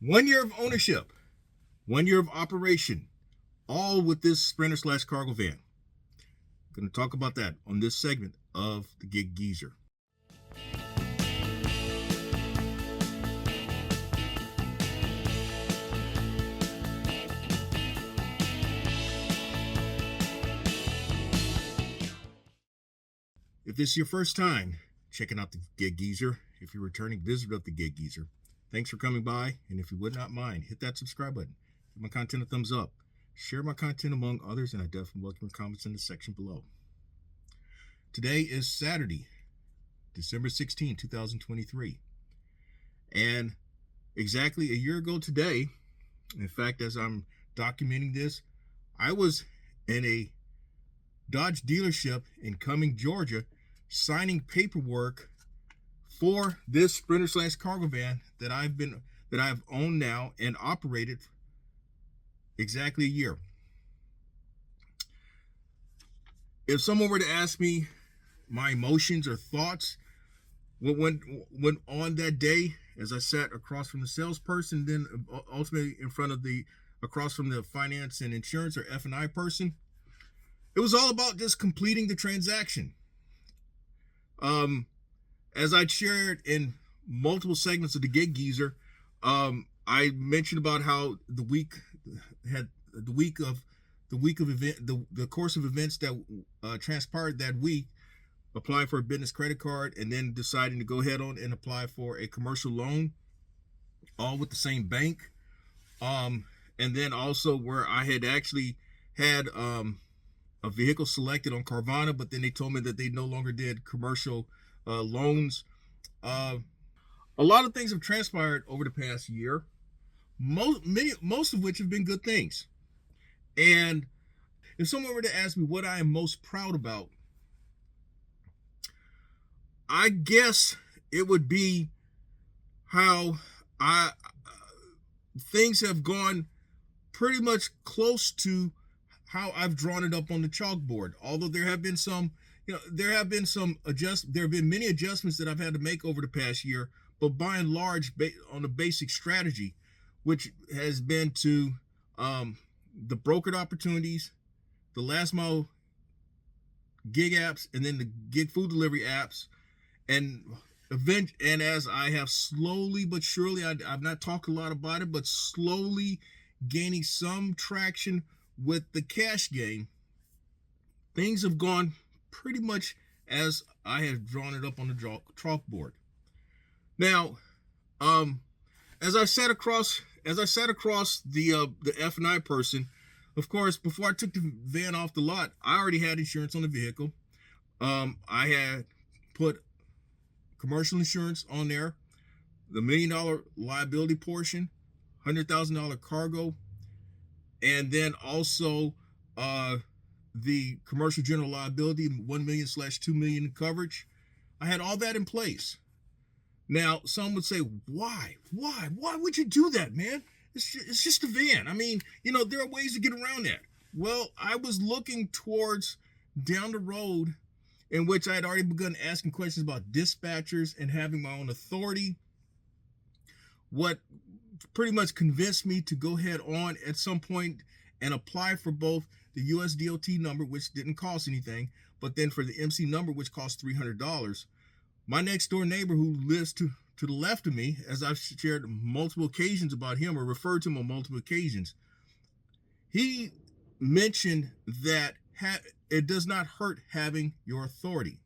1 year of ownership, 1 year of operation, all with this Sprinter/cargo van. Going to talk about that on this segment of the Gig Geezer. If this is your first time checking out the Gig Geezer, if you're a returning visitor of the Gig Geezer, thanks for coming by. And if you would not mind, hit that subscribe button. Give my content a thumbs up. Share my content among others, and I definitely welcome your comments in the section below. Today is Saturday, December 16, 2023. And exactly a year ago today, in fact, as I'm documenting this, I was in a Dodge dealership in Cumming, Georgia, signing paperwork for this Sprinter/cargo van that I've owned now and operated exactly a year. If someone were to ask me my emotions or thoughts when on that day, as I sat across from the salesperson, then ultimately across from the finance and insurance or F&I person, it was all about just completing the transaction. As I shared in multiple segments of the Gig Geezer, I mentioned about how the course of events that transpired that week, applying for a business credit card and then deciding to go ahead on and apply for a commercial loan, all with the same bank. And then also where I had actually had a vehicle selected on Carvana, but then they told me that they no longer did commercial loans. A lot of things have transpired over the past year, most of which have been good things. And if someone were to ask me what I am most proud about, I guess it would be how things have gone pretty much close to how I've drawn it up on the chalkboard. Although there have been many adjustments that I've had to make over the past year, but by and large, on the basic strategy, which has been to the brokered opportunities, the last mile gig apps, and then the gig food delivery apps, and as I have slowly but surely, I've not talked a lot about it, but slowly gaining some traction with the cash game, things have gone pretty much as I have drawn it up on the chalkboard. Now, as I sat across the F&I person, of course, before I took the van off the lot, I already had insurance on the vehicle. I had put commercial insurance on there, the $1 million liability portion, $100,000 cargo, and then also the commercial general liability, 1 million/2 million coverage. I had all that in place. Now, some would say, why would you do that, man? It's just a van. I mean, there are ways to get around that. Well, I was looking towards down the road, in which I had already begun asking questions about dispatchers and having my own authority. What pretty much convinced me to go ahead on at some point and apply for both the US DOT number, which didn't cost anything, but then for the MC number, which cost $300. My next door neighbor, who lives to the left of me, as I've shared multiple occasions about him or referred to him on multiple occasions, he mentioned that it does not hurt having your authority.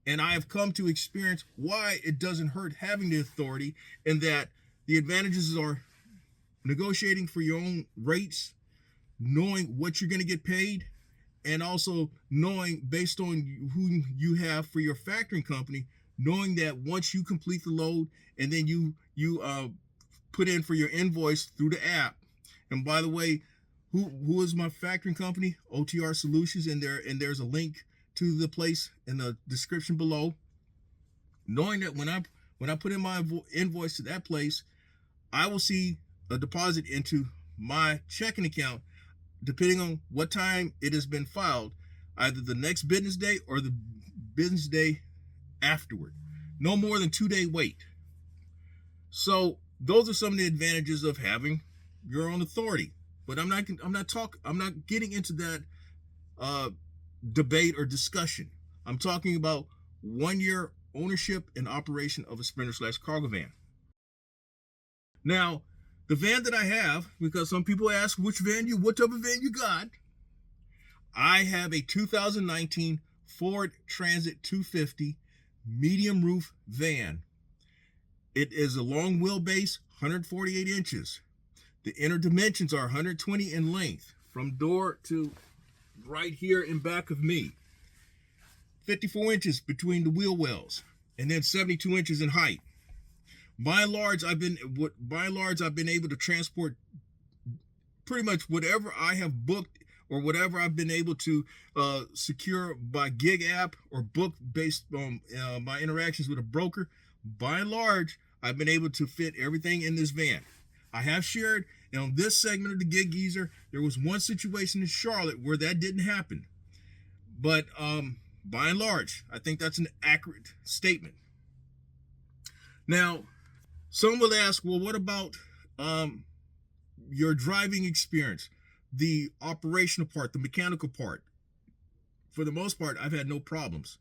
And I have come to experience why it doesn't hurt having the authority, and that the advantages are negotiating for your own rates, knowing what you're going to get paid, and also knowing, based on who you have for your factoring company, knowing that once you complete the load and then you put in for your invoice through the app. And by the way, who is my factoring company? OTR Solutions, and there's a link to the place in the description below. Knowing that when I put in my invoice to that place, I will see a deposit into my checking account, depending on what time it has been filed, either the next business day or the business day afterward. No more than 2-day wait. So those are some of the advantages of having your own authority. But I'm not getting into that uh, debate or discussion. I'm talking about 1 year ownership and operation of a Sprinter/cargo van. Now, the van that I have, because some people ask what type of van you got. I have a 2019 Ford Transit 250 medium roof van. It is a long wheelbase, 148 inches. The inner dimensions are 120 in length from door to right here in back of me. 54 inches between the wheel wells, and then 72 inches in height. By and large, I've been able to transport pretty much whatever I have booked or whatever I've been able to secure by gig app or book based on my interactions with a broker. By and large, I've been able to fit everything in this van. I have shared, and on this segment of the Gig Geezer, there was one situation in Charlotte where that didn't happen. But by and large, I think that's an accurate statement. Now, some will ask, well, what about your driving experience, the operational part, the mechanical part? For the most part, I've had no problems.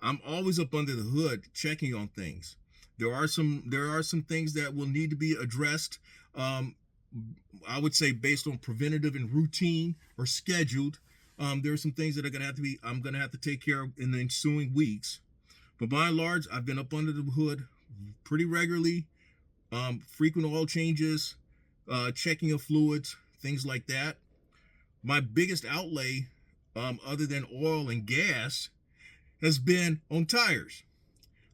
I'm always up under the hood checking on things. There are some things that will need to be addressed. I would say based on preventative and routine or scheduled. There are some things that I'm going to have to take care of in the ensuing weeks. But by and large, I've been up under the hood pretty regularly. Frequent oil changes, checking of fluids, things like that. My biggest outlay, other than oil and gas, has been on tires.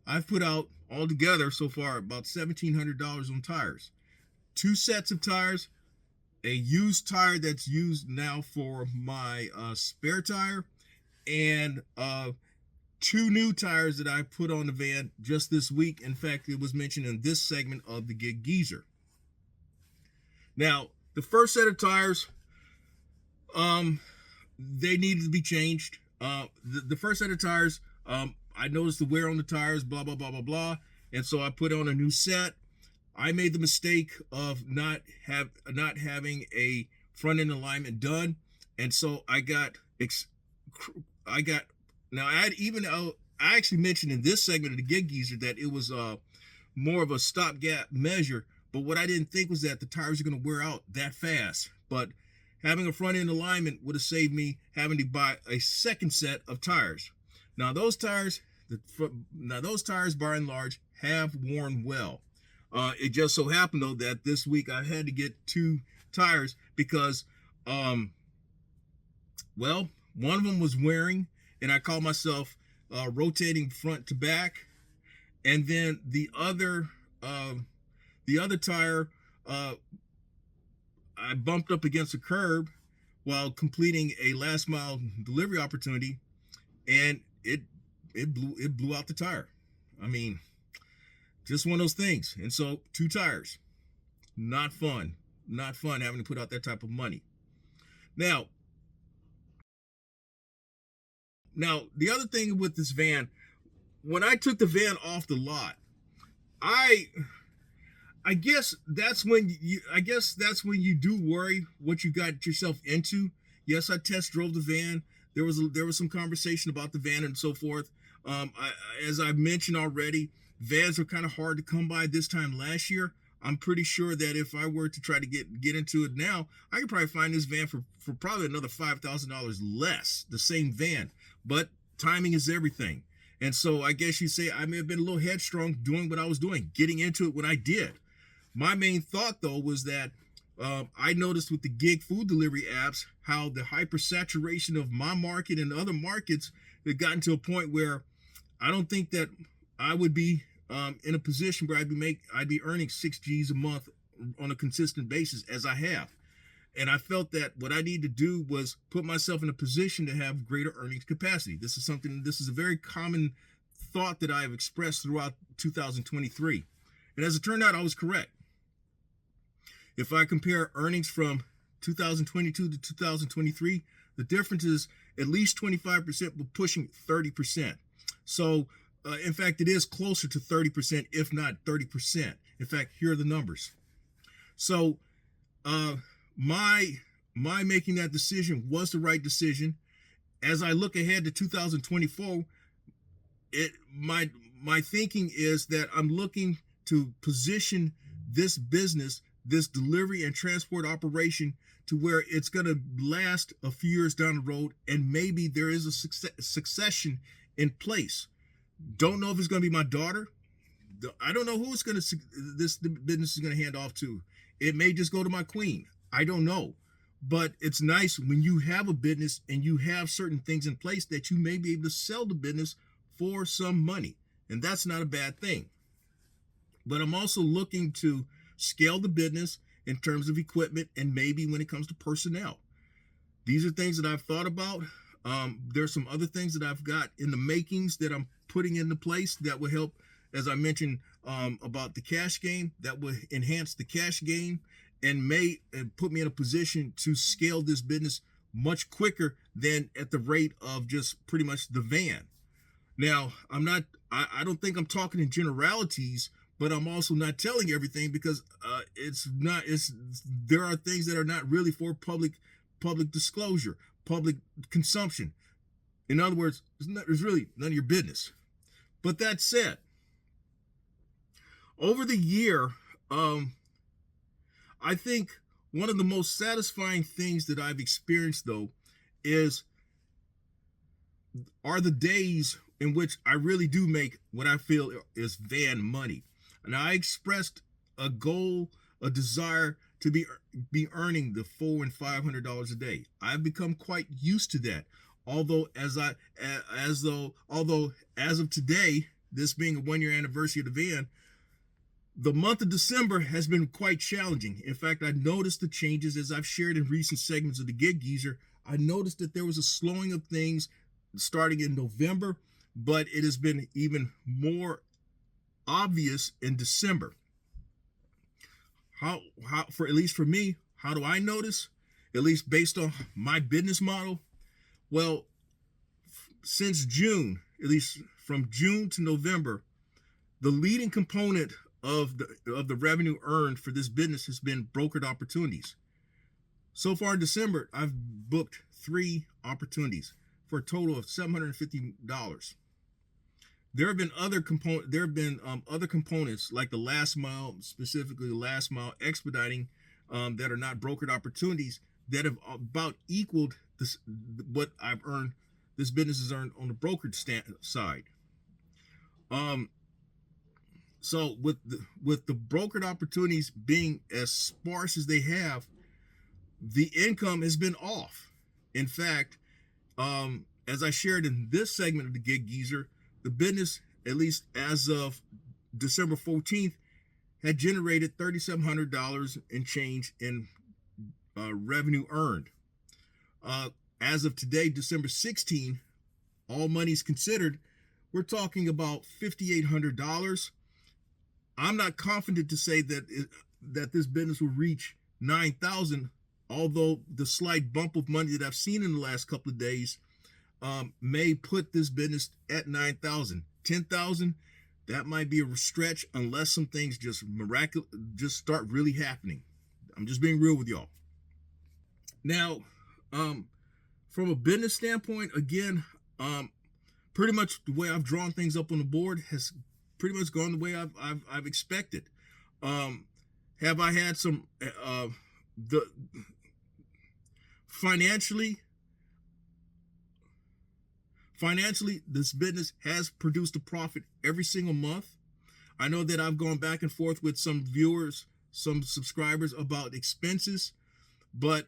I've put out altogether so far about $1,700 on tires. 2 sets of tires, a used tire that's used now for my spare tire, and 2 new tires that I put on the van just this week. In fact, it was mentioned in this segment of the Gig Geezer. Now, the first set of tires, they needed to be changed. The first set of tires, I noticed the wear on the tires, blah, blah, blah, blah, blah. And so I put on a new set. I made the mistake of not having a front end alignment done. And so I actually mentioned in this segment of the Gig Geezer that it was more of a stopgap measure. But what I didn't think was that the tires are going to wear out that fast. But having a front end alignment would have saved me having to buy a second set of tires. Now those tires by and large have worn well. It just so happened though that this week I had to get 2 tires because, one of them was wearing, and I called myself rotating front to back, and then the other tire, I bumped up against a curb while completing a last mile delivery opportunity, and it blew out the tire. I mean, just one of those things. And so 2 tires, not fun having to put out that type of money. Now the other thing with this van, when I took the van off the lot, I guess that's when you do worry what you got yourself into. Yes, I test drove the van. There was some conversation about the van and so forth. As I mentioned already, vans are kind of hard to come by this time last year. I'm pretty sure that if I were to try to get into it now, I could probably find this van for probably another $5,000 less, the same van. But timing is everything. And so I guess you say I may have been a little headstrong doing what I was doing, getting into it when I did. My main thought, though, was that I noticed with the gig food delivery apps how the hypersaturation of my market and other markets had gotten to a point where I don't think that I would be in a position where I'd be earning 6 G's a month on a consistent basis as I have. And I felt that what I need to do was put myself in a position to have greater earnings capacity. This is a very common thought that I have expressed throughout 2023. And as it turned out, I was correct. If I compare earnings from 2022 to 2023, the difference is at least 25%, but pushing 30%. So, in fact, it is closer to 30%, if not 30%. In fact, here are the numbers. So uh, my making that decision was the right decision. As I look ahead to 2024, my thinking is that I'm looking to position this business, this delivery and transport operation, to where it's going to last a few years down the road, and maybe there is a succession in place. Don't know if it's going to be my daughter. I don't know who it's going to this business is going to hand off to. It may just go to my queen. I don't know. But it's nice when you have a business and you have certain things in place that you may be able to sell the business for some money. And that's not a bad thing. But I'm also looking to scale the business in terms of equipment and maybe when it comes to personnel. These are things that I've thought about. There's some other things that I've got in the makings that I'm putting into place that will help, as I mentioned, about the cash game, that will enhance the cash game and may put me in a position to scale this business much quicker than at the rate of just pretty much the van. Now, I don't think I'm talking in generalities, but I'm also not telling everything because there are things that are not really for public disclosure, public consumption. In other words, it's really none of your business. But that said, over the year, I think one of the most satisfying things that I've experienced, though, are the days in which I really do make what I feel is van money. And I expressed a goal, a desire to be earning the $400 and $500 a day. I've become quite used to that. Although as of today, this being a 1-year anniversary of the van, the month of December has been quite challenging. In fact, I noticed the changes as I've shared in recent segments of the Gig Geezer. I noticed that there was a slowing of things starting in November, but it has been even more obvious in December. How for at least for me, how do I notice? At least based on my business model. Well, since June, at least from June to November, the leading component of the revenue earned for this business has been brokered opportunities. So far in December, I've booked 3 opportunities for a total of $750. There have been other components like the last mile, specifically the last mile expediting, that are not brokered opportunities that have about equaled what I've earned. This business has earned on the brokered side. So with the brokered opportunities being as sparse as they have, the income has been off. In fact, as I shared in this segment of the Gig Geezer, the business, at least as of December 14th, had generated $3,700 in change in revenue earned. As of today, December 16th, all monies considered, we're talking about $5,800. I'm not confident to say that this business will reach $9,000, although the slight bump of money that I've seen in the last couple of days may put this business at $9,000. $10,000, that might be a stretch unless some things just start really happening. I'm just being real with y'all. Now, from a business standpoint, again, pretty much the way I've drawn things up on the board has pretty much gone the way I've expected. Have I had some financially, this business has produced a profit every single month. I know that I've gone back and forth with some viewers, some subscribers about expenses, but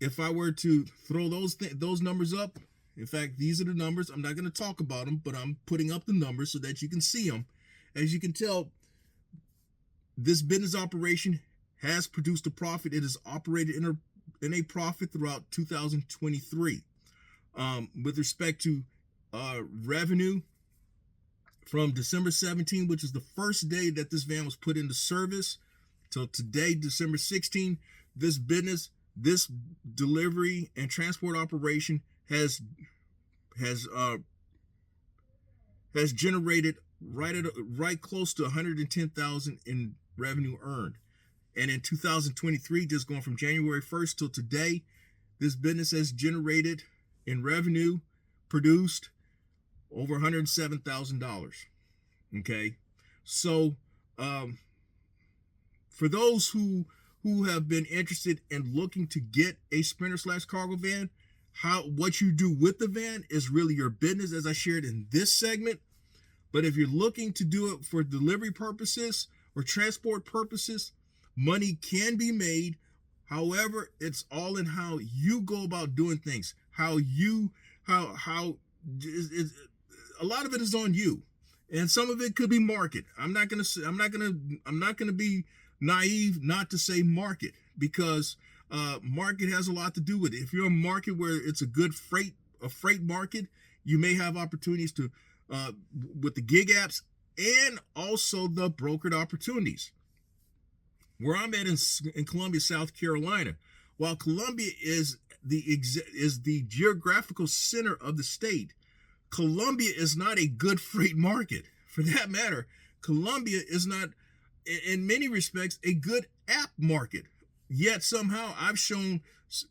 if I were to throw those numbers up, in fact, these are the numbers. I'm not going to talk about them, but I'm putting up the numbers so that you can see them. As you can tell, this business operation has produced a profit. It has operated in a profit throughout 2023. With respect to revenue, from December 17, which is the first day that this van was put into service, till today, December 16, this business, this delivery and transport operation has generated right close to 110,000 in revenue earned. And in 2023, just going from January 1st till today, this business has generated in revenue, produced over $107,000. Okay, so um, for those who have been interested in looking to get a Sprinter/cargo van, what you do with the van is really your business, as I shared in this segment. But if you're looking to do it for delivery purposes or transport purposes, money can be made. However, it's all in how you go about doing things. How a lot of it is on you, and some of it could be market. I'm not gonna be naive not to say market, because market has a lot to do with it. If you're a market where it's a freight market, you may have opportunities to with the gig apps and also the brokered opportunities. Where I'm at in Columbia, South Carolina, while Columbia is the geographical center of the state, Columbia is not a good freight market. For that matter, Columbia is not, in many respects, a good app market. Yet somehow I've shown,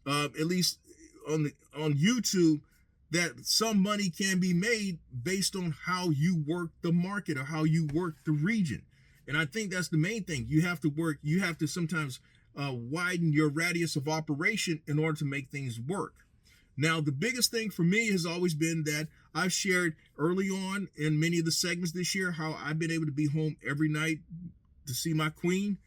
at least on YouTube, that some money can be made based on how you work the market or how you work the region. And I think that's the main thing. You have to sometimes widen your radius of operation in order to make things work. Now, the biggest thing for me has always been that I've shared early on in many of the segments this year how I've been able to be home every night to see my queen.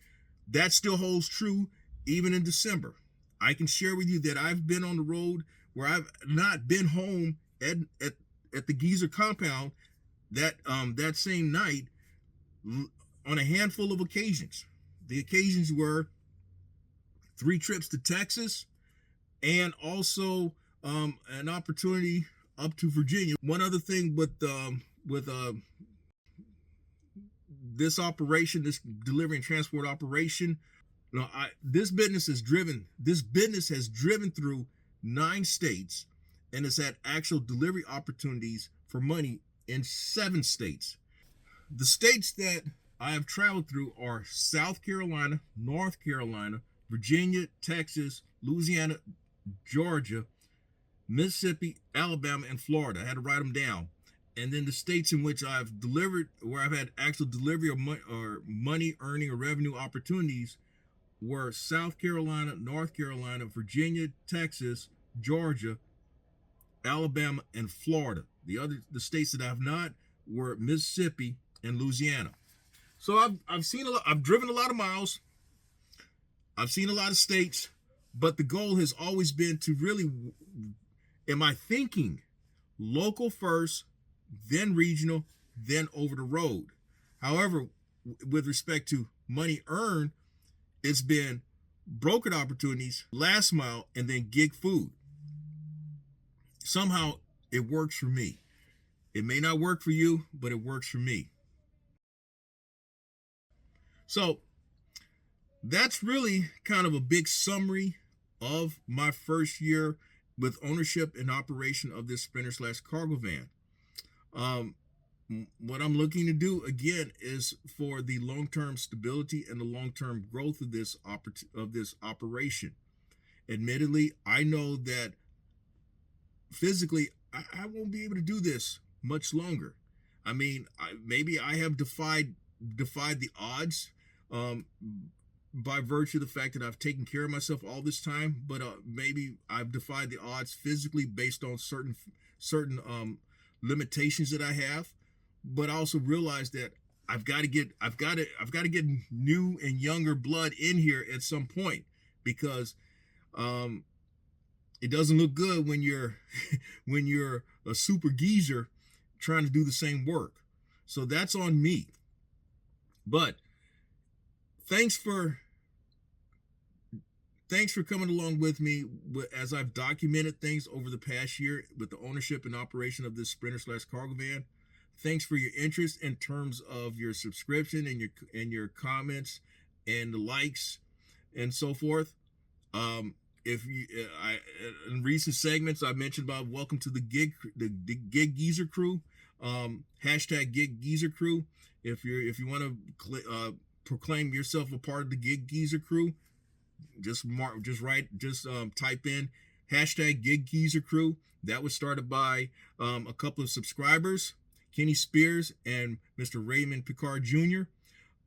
That still holds true even in December. I can share with you that I've been on the road where I've not been home at the Geezer compound that same night on a handful of occasions. The occasions were 3 trips to Texas and also an opportunity up to Virginia. One other thing with this operation, this delivery and transport operation, this business has driven through 9 states and has had actual delivery opportunities for money in 7 states. The states that I have traveled through are South Carolina, North Carolina, Virginia, Texas, Louisiana, Georgia, Mississippi, Alabama, and Florida. I had to write them down. And then the states in which I've delivered, where I've had actual delivery or money earning or revenue opportunities, were South Carolina, North Carolina, Virginia, Texas, Georgia, Alabama, and Florida. The states that I've not were Mississippi and Louisiana. So I've driven a lot of miles. I've seen a lot of states, but the goal has always been to really, am I thinking local first, then regional, then over the road? However, with respect to money earned, it's been brokered opportunities, last mile, and then gig food. Somehow it works for me. It may not work for you, but it works for me. So that's really kind of a big summary of my first year with ownership and operation of this Sprinter/cargo van. What I'm looking to do again is for the long-term stability and the long-term growth of this operation. Admittedly, I know that physically I won't be able to do this much longer. I mean, maybe I have defied the odds by virtue of the fact that I've taken care of myself all this time, but maybe I've defied the odds physically based on certain limitations that I have. But I also realize that I've got to get new and younger blood in here at some point, because it doesn't look good when you're when you're a super geezer trying to do the same work. So that's on me. But thanks for coming along with me as I've documented things over the past year with the ownership and operation of this Sprinter/cargo van. Thanks for your interest in terms of your subscription and your comments and the likes and so forth. If you, in recent segments, I mentioned about welcome to the gig geezer crew. Hashtag Gig Geezer Crew. If you want to proclaim yourself a part of the Gig Geezer Crew, type in hashtag Gig Geezer Crew. That was started by a couple of subscribers, Kenny Spears and Mr. Raymond Picard Jr.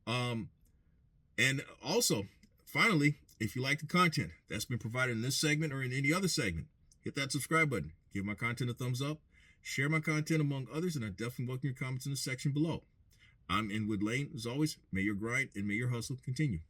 And also, finally, if you like the content that's been provided in this segment or in any other segment, hit that subscribe button, give my content a thumbs up, share my content among others, and I definitely welcome your comments in the section below. I'm Inwood Lane. As always, may your grind and may your hustle continue.